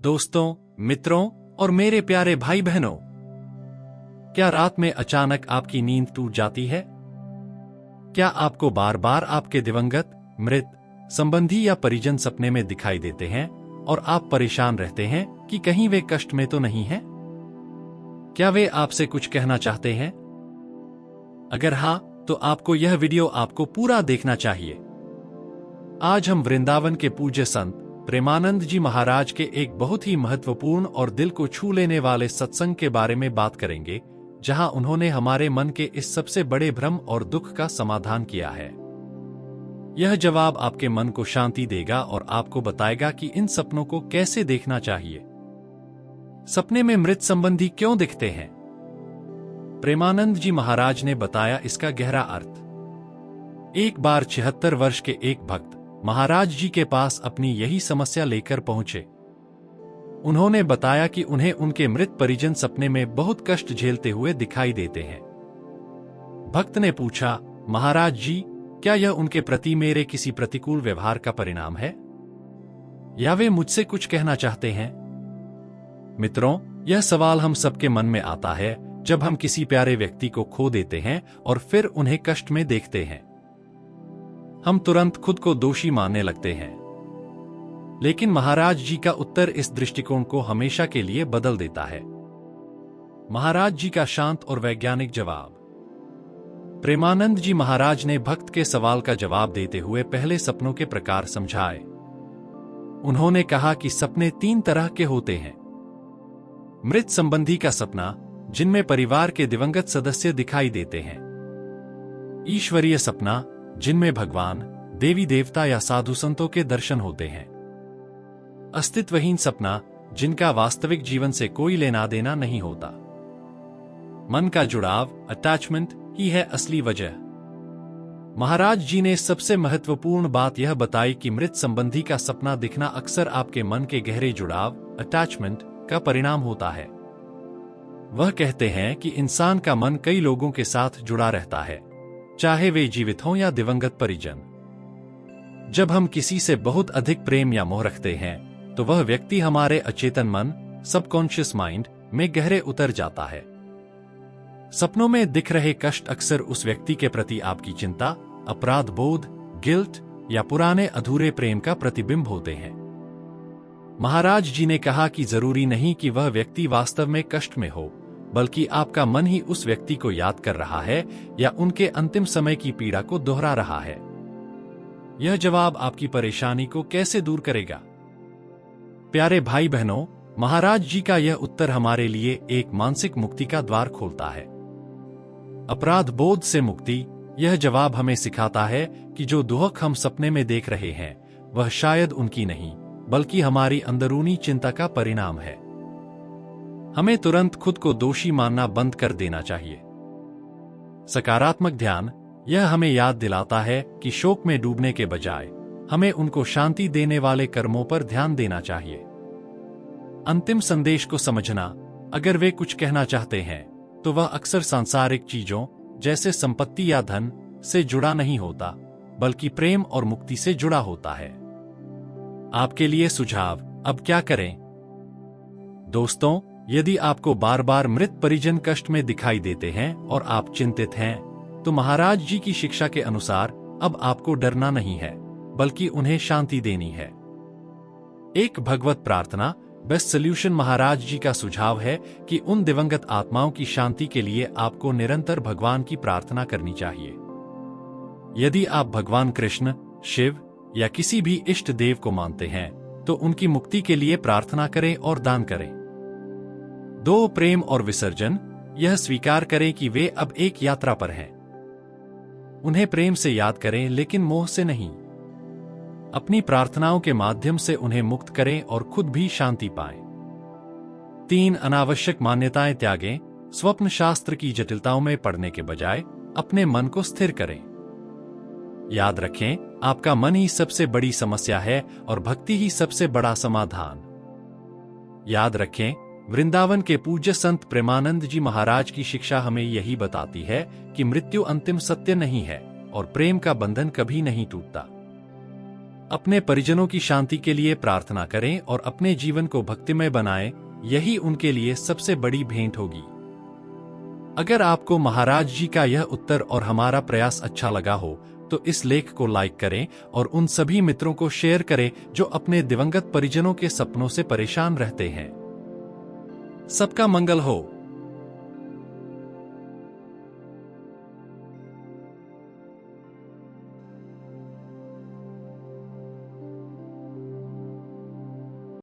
दोस्तों, मित्रों और मेरे प्यारे भाई बहनों, क्या रात में अचानक आपकी नींद टूट जाती है? क्या आपको बार बार आपके दिवंगत, मृत संबंधी या परिजन सपने में दिखाई देते हैं और आप परेशान रहते हैं कि कहीं वे कष्ट में तो नहीं हैं? क्या वे आपसे कुछ कहना चाहते हैं? अगर हाँ, तो आपको यह वीडियो पूरा देखना चाहिए। आज हम वृंदावन के पूज्य संत प्रेमानंद जी महाराज के एक बहुत ही महत्वपूर्ण और दिल को छू लेने वाले सत्संग के बारे में बात करेंगे, जहां उन्होंने हमारे मन के इस सबसे बड़े भ्रम और दुख का समाधान किया है। यह जवाब आपके मन को शांति देगा और आपको बताएगा कि इन सपनों को कैसे देखना चाहिए। सपने में मृत संबंधी क्यों दिखते हैं? प्रेमानंद जी महाराज ने बताया इसका गहरा अर्थ। एक बार 76 वर्ष के एक भक्त महाराज जी के पास अपनी यही समस्या लेकर पहुंचे। उन्होंने बताया कि उन्हें उनके मृत परिजन सपने में बहुत कष्ट झेलते हुए दिखाई देते हैं। भक्त ने पूछा, महाराज जी, क्या यह उनके प्रति मेरे किसी प्रतिकूल व्यवहार का परिणाम है, या वे मुझसे कुछ कहना चाहते हैं? मित्रों, यह सवाल हम सबके मन में आता है जब हम किसी प्यारे व्यक्ति को खो देते हैं और फिर उन्हें कष्ट में देखते हैं। हम तुरंत खुद को दोषी मानने लगते हैं। लेकिन महाराज जी का उत्तर इस दृष्टिकोण को हमेशा के लिए बदल देता है। महाराज जी का शांत और वैज्ञानिक जवाब। प्रेमानंद जी महाराज ने भक्त के सवाल का जवाब देते हुए पहले सपनों के प्रकार समझाए। उन्होंने कहा कि सपने 3 तरह के होते हैं। मृत संबंधी का सपना, जिनमें परिवार के दिवंगत सदस्य दिखाई देते हैं। ईश्वरीय सपना, जिनमें भगवान, देवी देवता या साधु संतों के दर्शन होते हैं। अस्तित्वहीन सपना, जिनका वास्तविक जीवन से कोई लेना देना नहीं होता। मन का जुड़ाव, अटैचमेंट ही है असली वजह। महाराज जी ने सबसे महत्वपूर्ण बात यह बताई कि मृत संबंधी का सपना दिखना अक्सर आपके मन के गहरे जुड़ाव, अटैचमेंट का परिणाम होता है। वह कहते हैं कि इंसान का मन कई लोगों के साथ जुड़ा रहता है, चाहे वे जीवित हों या दिवंगत परिजन। जब हम किसी से बहुत अधिक प्रेम या मोह रखते हैं, तो वह व्यक्ति हमारे अचेतन मन, सबकॉन्शियस माइंड में गहरे उतर जाता है। सपनों में दिख रहे कष्ट अक्सर उस व्यक्ति के प्रति आपकी चिंता, अपराध बोध, गिल्ट या पुराने अधूरे प्रेम का प्रतिबिंब होते हैं। महाराज जी ने कहा कि जरूरी नहीं कि वह व्यक्ति वास्तव में कष्ट में हो, बल्कि आपका मन ही उस व्यक्ति को याद कर रहा है या उनके अंतिम समय की पीड़ा को दोहरा रहा है। यह जवाब आपकी परेशानी को कैसे दूर करेगा? प्यारे भाई बहनों, महाराज जी का यह उत्तर हमारे लिए एक मानसिक मुक्ति का द्वार खोलता है। अपराध बोध से मुक्ति। यह जवाब हमें सिखाता है कि जो दुख हम सपने में देख रहे हैं, वह शायद उनकी नहीं, बल्कि हमारी अंदरूनी चिंता का परिणाम है। हमें तुरंत खुद को दोषी मानना बंद कर देना चाहिए। सकारात्मक ध्यान। यह हमें याद दिलाता है कि शोक में डूबने के बजाय हमें उनको शांति देने वाले कर्मों पर ध्यान देना चाहिए। अंतिम संदेश को समझना। अगर वे कुछ कहना चाहते हैं, तो वह अक्सर सांसारिक चीजों जैसे संपत्ति या धन से जुड़ा नहीं होता, बल्कि प्रेम और मुक्ति से जुड़ा होता है। आपके लिए सुझाव। अब क्या करें? दोस्तों, यदि आपको बार बार मृत परिजन कष्ट में दिखाई देते हैं और आप चिंतित हैं, तो महाराज जी की शिक्षा के अनुसार अब आपको डरना नहीं है, बल्कि उन्हें शांति देनी है। एक भगवत प्रार्थना, बेस्ट सॉल्यूशन। महाराज जी का सुझाव है कि उन दिवंगत आत्माओं की शांति के लिए आपको निरंतर भगवान की प्रार्थना करनी चाहिए। यदि आप भगवान कृष्ण, शिव या किसी भी इष्ट देव को मानते हैं, तो उनकी मुक्ति के लिए प्रार्थना करें और दान करें। 2 प्रेम और विसर्जन। यह स्वीकार करें कि वे अब एक यात्रा पर हैं। उन्हें प्रेम से याद करें, लेकिन मोह से नहीं। अपनी प्रार्थनाओं के माध्यम से उन्हें मुक्त करें और खुद भी शांति पाएं। 3 अनावश्यक मान्यताएं त्यागें। स्वप्न शास्त्र की जटिलताओं में पड़ने के बजाय अपने मन को स्थिर करें। याद रखें, आपका मन ही सबसे बड़ी समस्या है और भक्ति ही सबसे बड़ा समाधान। याद रखें, वृंदावन के पूज्य संत प्रेमानंद जी महाराज की शिक्षा हमें यही बताती है कि मृत्यु अंतिम सत्य नहीं है और प्रेम का बंधन कभी नहीं टूटता। अपने परिजनों की शांति के लिए प्रार्थना करें और अपने जीवन को भक्तिमय बनाएं, यही उनके लिए सबसे बड़ी भेंट होगी। अगर आपको महाराज जी का यह उत्तर और हमारा प्रयास अच्छा लगा हो तो इस लेख को लाइक करें और उन सभी मित्रों को शेयर करें जो अपने दिवंगत परिजनों के सपनों से परेशान रहते हैं। सबका मंगल हो।